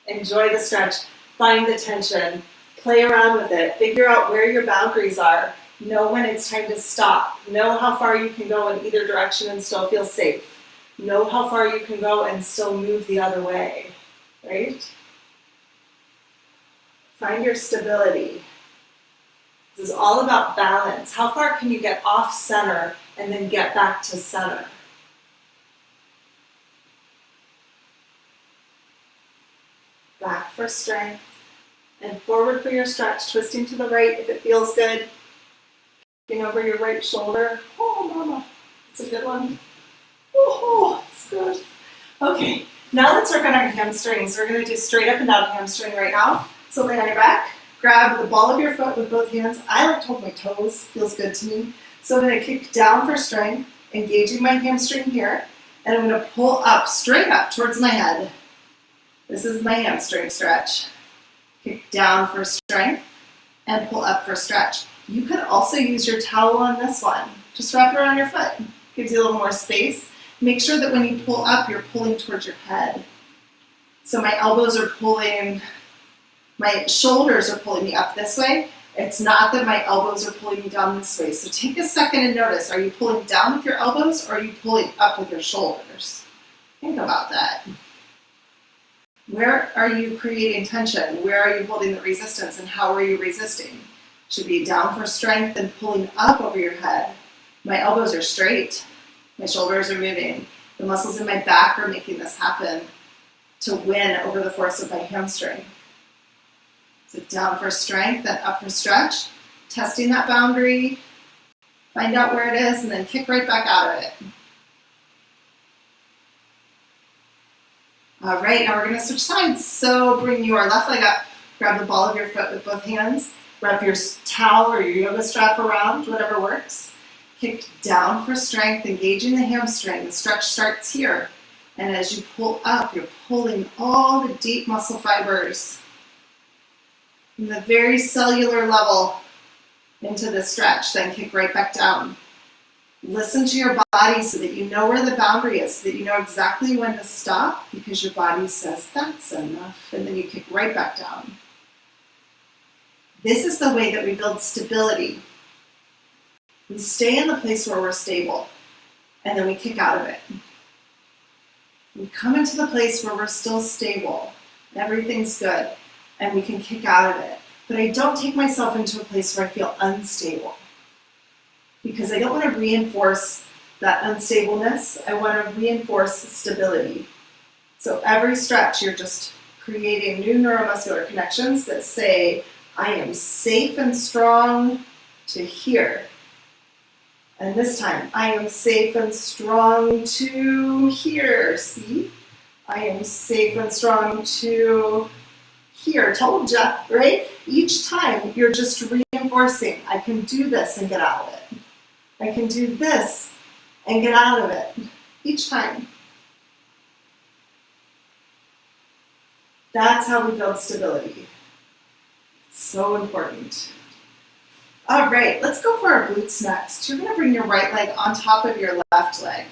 Enjoy the stretch. Find the tension. Play around with it. Figure out where your boundaries are. Know when it's time to stop. Know how far you can go in either direction and still feel safe. Know how far you can go and still move the other way. Right? Find your stability. This is all about balance. How far can you get off center and then get back to center? Back for strength and forward for your stretch, twisting to the right if it feels good. Looking over your right shoulder. Oh, mama, it's a good one. Oh, it's good. Okay, now let's work on our hamstrings. We're going to do straight up and down hamstring right now. So lay on your back, grab the ball of your foot with both hands. I like to hold my toes, feels good to me. So I'm going to kick down for strength, engaging my hamstring here, and I'm going to pull up, straight up towards my head. This is my hamstring stretch. Kick down for strength, and pull up for stretch. You could also use your towel on this one. Just wrap it around your foot. Gives you a little more space. Make sure that when you pull up, you're pulling towards your head. So my elbows are pulling. My shoulders are pulling me up this way. It's not that my elbows are pulling me down this way. So take a second and notice, are you pulling down with your elbows or are you pulling up with your shoulders? Think about that. Where are you creating tension? Where are you holding the resistance and how are you resisting? Should be down for strength and pulling up over your head. My elbows are straight. My shoulders are moving. The muscles in my back are making this happen to win over the force of my hamstring. So down for strength, then up for stretch. Testing that boundary. Find out where it is and then kick right back out of it. All right, now we're gonna switch sides. So bring your left leg up, grab the ball of your foot with both hands, wrap your towel or your yoga strap around, whatever works. Kick down for strength, engaging the hamstring. The stretch starts here. And as you pull up, you're pulling all the deep muscle fibers from the very cellular level into the stretch, then kick right back down. Listen to your body so that you know where the boundary is, so that you know exactly when to stop, because your body says, that's enough, and then you kick right back down. This is the way that we build stability. We stay in the place where we're stable, and then we kick out of it. We come into the place where we're still stable, everything's good, and we can kick out of it. But I don't take myself into a place where I feel unstable, because I don't want to reinforce that unstableness. I want to reinforce stability. So every stretch, you're just creating new neuromuscular connections that say, I am safe and strong to here. And this time, I am safe and strong to here. See? I am safe and strong to here. Told ya, right? Each time, you're just reinforcing. I can do this and get out of it. I can do this and get out of it. Each time. That's how we build stability. It's so important. All right, let's go for our glutes next. You're gonna bring your right leg on top of your left leg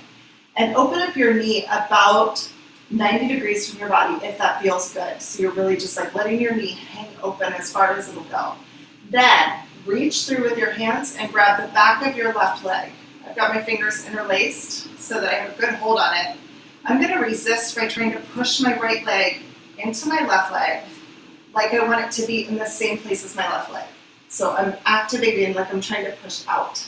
and open up your knee about 90 degrees from your body if that feels good. So you're really just like letting your knee hang open as far as it'll go. Then reach through with your hands and grab the back of your left leg. I've got my fingers interlaced so that I have a good hold on it. I'm gonna resist by trying to push my right leg into my left leg like I want it to be in the same place as my left leg. So I'm activating like I'm trying to push out.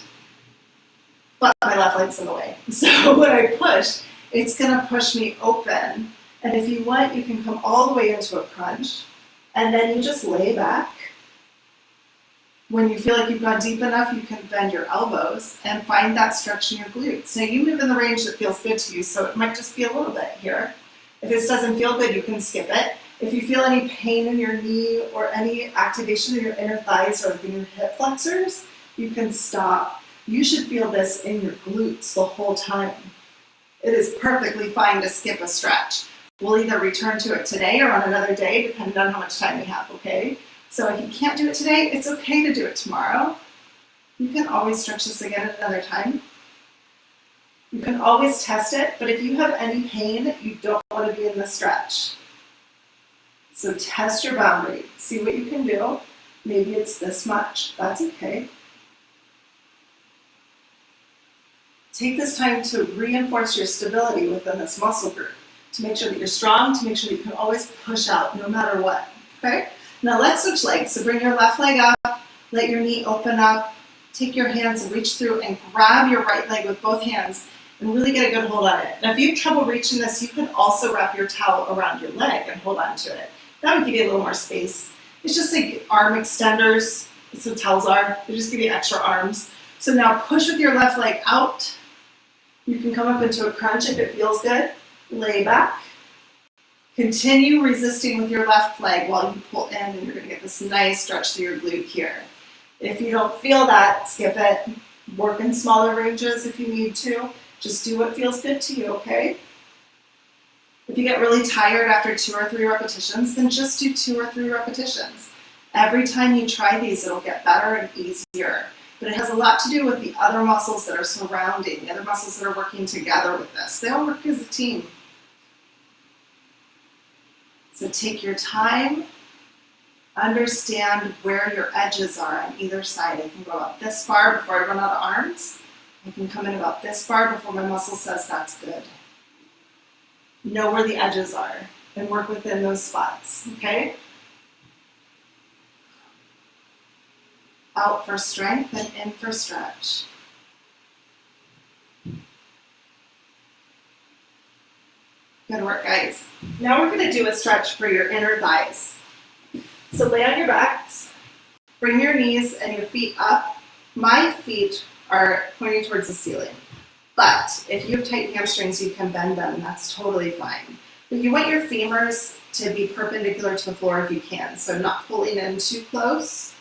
But my left leg's in the way. So when I push, it's gonna push me open. And if you want, you can come all the way into a crunch, and then you just lay back. When you feel like you've gone deep enough, you can bend your elbows and find that stretch in your glutes. Now you move in the range that feels good to you, so it might just be a little bit here. If this doesn't feel good, you can skip it. If you feel any pain in your knee or any activation of your inner thighs or in your hip flexors, you can stop. You should feel this in your glutes the whole time. It is perfectly fine to skip a stretch. We'll either return to it today or on another day, depending on how much time we have, okay? So if you can't do it today, it's okay to do it tomorrow. You can always stretch this again at another time. You can always test it, but if you have any pain, you don't want to be in the stretch. So test your boundary. See what you can do. Maybe it's this much. That's okay. Take this time to reinforce your stability within this muscle group, to make sure that you're strong, to make sure that you can always push out no matter what. Okay? Now let's switch legs. So bring your left leg up, let your knee open up, take your hands and reach through and grab your right leg with both hands and really get a good hold on it. Now if you have trouble reaching this, you can also wrap your towel around your leg and hold on to it. That would give you a little more space. It's just like arm extenders. That's what towels are. They just give you extra arms. So now push with your left leg out. You can come up into a crunch if it feels good. Lay back. Continue resisting with your left leg while you pull in, and you're going to get this nice stretch through your glute here. If you don't feel that, skip it. Work in smaller ranges if you need to. Just do what feels good to you, okay? If you get really tired after 2 or 3 repetitions, then just do 2 or 3 repetitions. Every time you try these, it'll get better and easier. But it has a lot to do with the other muscles that are surrounding, the other muscles that are working together with this. They all work as a team. So take your time, understand where your edges are on either side. I can go about this far before I run out of arms. I can come in about this far before my muscle says that's good. Know where the edges are and work within those spots, okay? Out for strength and in for stretch. Good work, guys. Now we're going to do a stretch for your inner thighs. So lay on your backs, bring your knees and your feet up. My feet are pointing towards the ceiling. But if you have tight hamstrings, you can bend them. That's totally fine. But you want your femurs to be perpendicular to the floor if you can. So I'm not pulling in too close.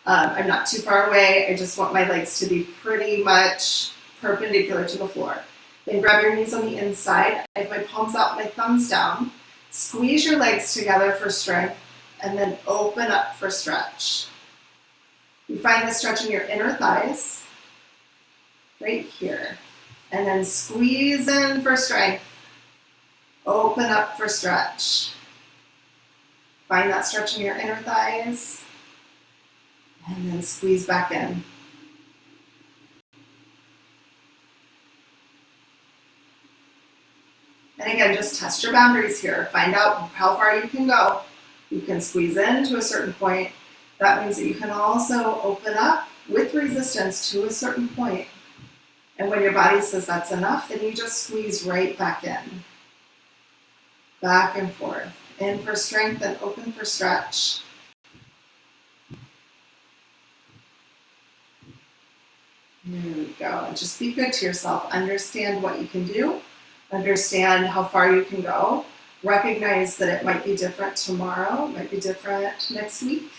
I'm not too far away. I just want my legs to be pretty much perpendicular to the floor. Then grab your knees on the inside. I have my palms out, my thumbs down. Squeeze your legs together for strength, and then open up for stretch. You find the stretch in your inner thighs, right here. And then squeeze in for strength. Open up for stretch. Find that stretch in your inner thighs. And then squeeze back in. And again, just test your boundaries here. Find out how far you can go. You can squeeze in to a certain point. That means that you can also open up with resistance to a certain point. And when your body says that's enough, then you just squeeze right back in. Back and forth. In for strength and open for stretch. There we go. And just be good to yourself. Understand what you can do. Understand how far you can go. Recognize that it might be different tomorrow. It might be different next week.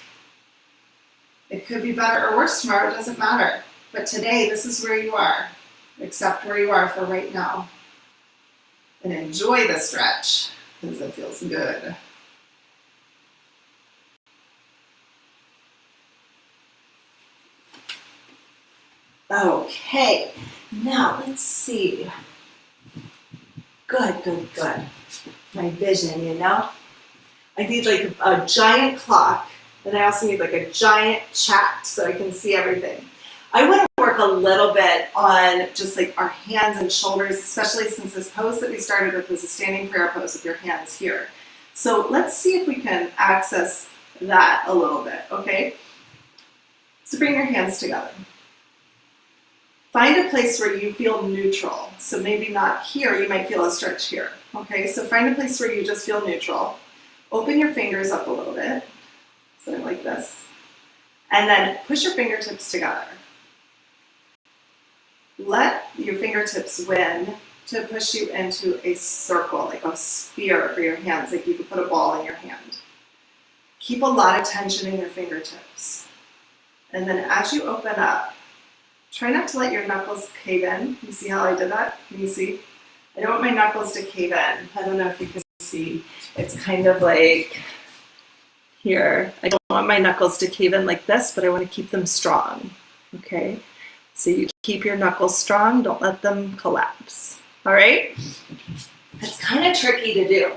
It could be better or worse tomorrow. It doesn't matter. But today, this is where you are. Accept where you are for right now. And enjoy the stretch because it feels good. Okay, now let's see. Good. My vision, you know? I need like a giant clock, and I also need like a giant chat so I can see everything. I want to work a little bit on just like our hands and shoulders, especially since this pose that we started with was a standing prayer pose with your hands here. So let's see if we can access that a little bit, okay? So bring your hands together. Find a place where you feel neutral. So maybe not here, you might feel a stretch here. Okay, so find a place where you just feel neutral. Open your fingers up a little bit, something like this. And then push your fingertips together. Let your fingertips win to push you into a circle, like a sphere for your hands, like you could put a ball in your hand. Keep a lot of tension in your fingertips. And then as you open up, try not to let your knuckles cave in. You see how I did that? Can you see? I don't want my knuckles to cave in. I don't know if you can see. It's kind of like here. I don't want my knuckles to cave in like this, but I want to keep them strong. Okay? So you keep your knuckles strong. Don't let them collapse. All right? It's kind of tricky to do,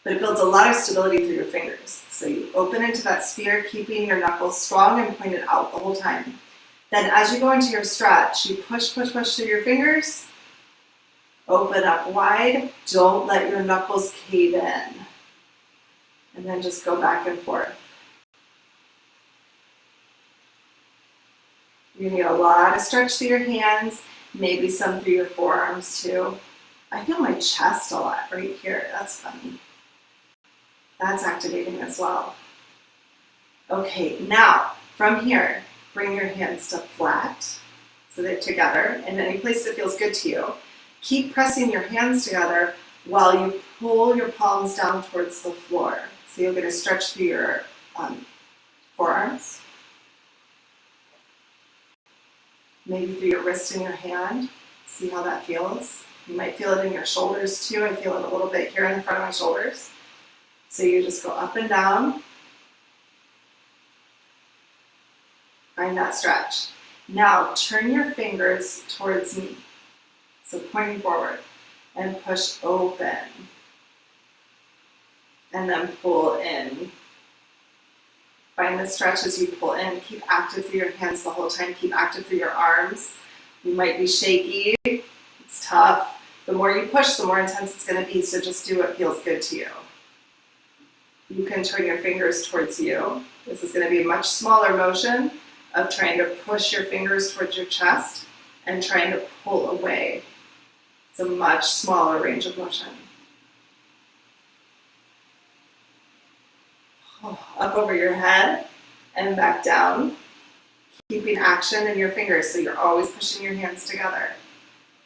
but it builds a lot of stability through your fingers. So you open into that sphere, keeping your knuckles strong and pointed out the whole time. Then as you go into your stretch, you push through your fingers. Open up wide. Don't let your knuckles cave in. And then just go back and forth. You need a lot of stretch through your hands, maybe some through your forearms too. I feel my chest a lot right here. That's funny. That's activating as well. Okay, now from here, bring your hands to flat so they're together in any place that feels good to you. Keep pressing your hands together while you pull your palms down towards the floor. So you'll get a stretch through your forearms, maybe through your wrist and your hand. See how that feels. You might feel it in your shoulders too. I feel it a little bit here in the front of my shoulders. So you just go up and down. Find that stretch. Now turn your fingers towards me. So pointing forward and push open. And then pull in. Find the stretch as you pull in. Keep active through your hands the whole time. Keep active through your arms. You might be shaky. It's tough. The more you push, the more intense it's going to be. So just do what feels good to you. You can turn your fingers towards you. This is going to be a much smaller motion of trying to push your fingers towards your chest and trying to pull away. It's a much smaller range of motion. Up over your head and back down. keeping action in your fingers, so you're always pushing your hands together.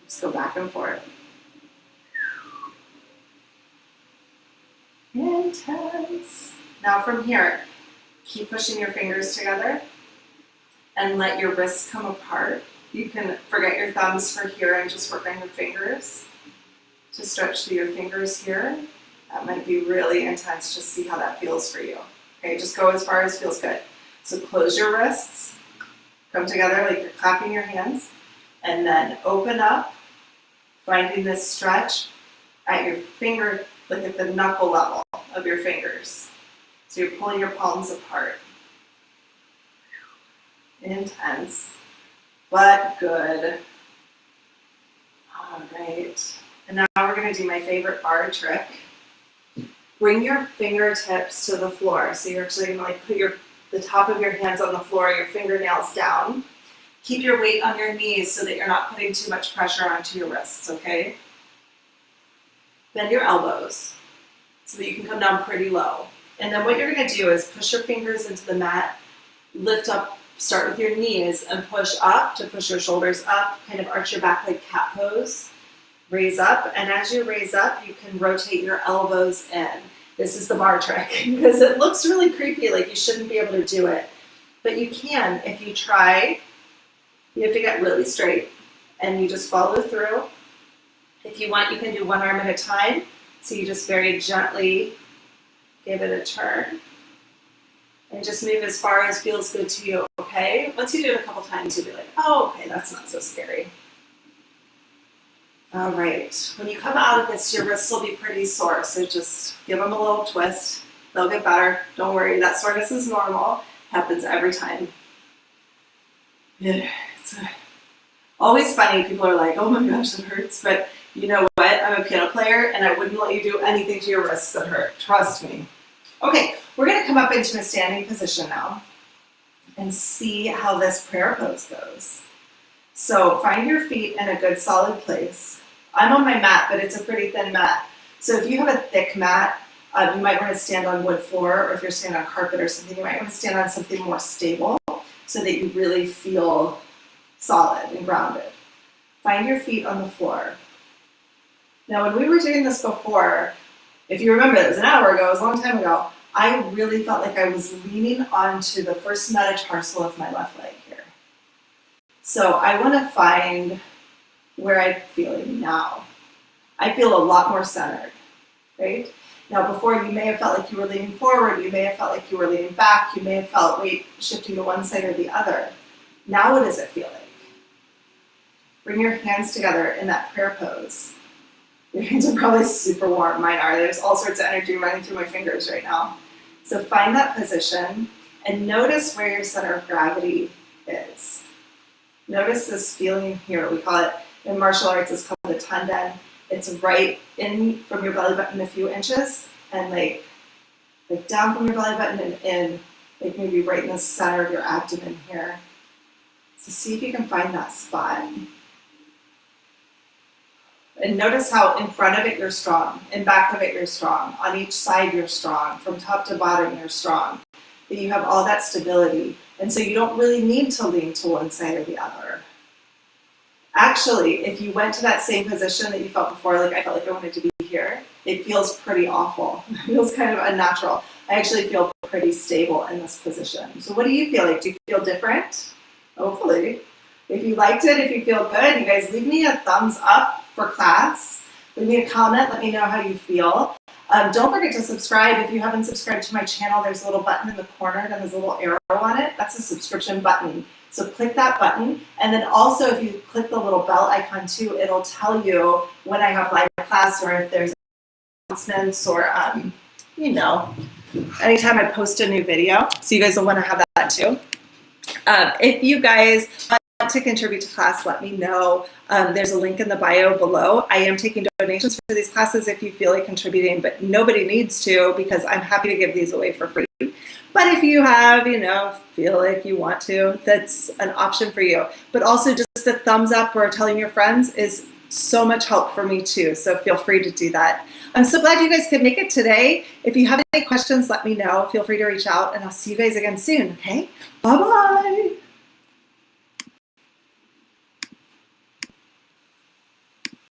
Just go back and forth. Intense. Now from here, keep pushing your fingers together and let your wrists come apart. You can forget your thumbs for here and just work on your fingers. To stretch through your fingers here. That might be really intense. Just see how that feels for you. Okay, just go as far as feels good. So close your wrists, come together like you're clapping your hands, and then open up, finding this stretch at your finger, like at the knuckle level of your fingers. So you're pulling your palms apart. Intense, but good. All right. And now we're going to do my favorite bar trick. Bring your fingertips to the floor. So you're actually going to like put the top of your hands on the floor, your fingernails down. Keep your weight on your knees so that you're not putting too much pressure onto your wrists, okay? Bend your elbows so that you can come down pretty low. And then what you're going to do is push your fingers into the mat, lift up, start with your knees and push up to push your shoulders up, kind of arch your back like cat pose. Raise up, and as you raise up, you can rotate your elbows in. This is the bar trick because it looks really creepy, like you shouldn't be able to do it. But you can if you try. You have to get really straight and you just follow through. If you want, you can do one arm at a time. So you just very gently give it a turn and just move as far as feels good to you, okay? Once you do it a couple times, you'll be like, oh, okay, that's not so scary. All right, when you come out of this, your wrists will be pretty sore, so just give them a little twist. They'll get better. Don't worry, that soreness is normal. Happens every time. Yeah, it's always funny. People are like, oh my gosh, it hurts. But you know what? I'm a piano player, and I wouldn't let you do anything to your wrists that hurt. Trust me. Okay, we're going to come up into a standing position now and see how this prayer pose goes. So find your feet in a good solid place. I'm on my mat, but it's a pretty thin mat. So if you have a thick mat, you might want to stand on wood floor, or if you're standing on carpet or something, you might want to stand on something more stable so that you really feel solid and grounded. Find your feet on the floor. Now, when we were doing this before, if you remember, it was an hour ago, it was a long time ago, I really felt like I was leaning onto the first metatarsal of my left leg here. So I want to find where I'm feeling now. I feel a lot more centered, right? Now before you may have felt like you were leaning forward, you may have felt like you were leaning back, you may have felt weight shifting to one side or the other. Now what does it feel like? Bring your hands together in that prayer pose. Your hands are probably super warm, mine are. There's all sorts of energy running through my fingers right now. So find that position and notice where your center of gravity is. Notice this feeling here. We call it, in martial arts, it's called the tanden. It's right in from your belly button a few inches and like down from your belly button and in, like maybe right in the center of your abdomen here. So see if you can find that spot. And notice how in front of it you're strong, in back of it you're strong, on each side you're strong, from top to bottom you're strong. That you have all that stability. And so you don't really need to lean to one side or the other. Actually, if you went to that same position that you felt before, like I felt like I wanted to be here, it feels pretty awful. It feels kind of unnatural. I actually feel pretty stable in this position. So what do you feel like? Do you feel different? Hopefully. If you liked it, if you feel good, you guys leave me a thumbs up for class. Leave me a comment. Let me know how you feel. Don't forget to subscribe. If you haven't subscribed to my channel, there's a little button in the corner that has a little arrow on it. That's a subscription button. So click that button. And then also if you click the little bell icon too, it'll tell you when I have live class or if there's announcements or, anytime I post a new video. So you guys will want to have that too. If you guys want to contribute to class, let me know. There's a link in the bio below. I am taking donations for these classes if you feel like contributing, but nobody needs to because I'm happy to give these away for free. But if you have, feel like you want to, that's an option for you. But also just a thumbs up or telling your friends is so much help for me too. So feel free to do that. I'm so glad you guys could make it today. If you have any questions, let me know. Feel free to reach out and I'll see you guys again soon. Okay? Bye-bye.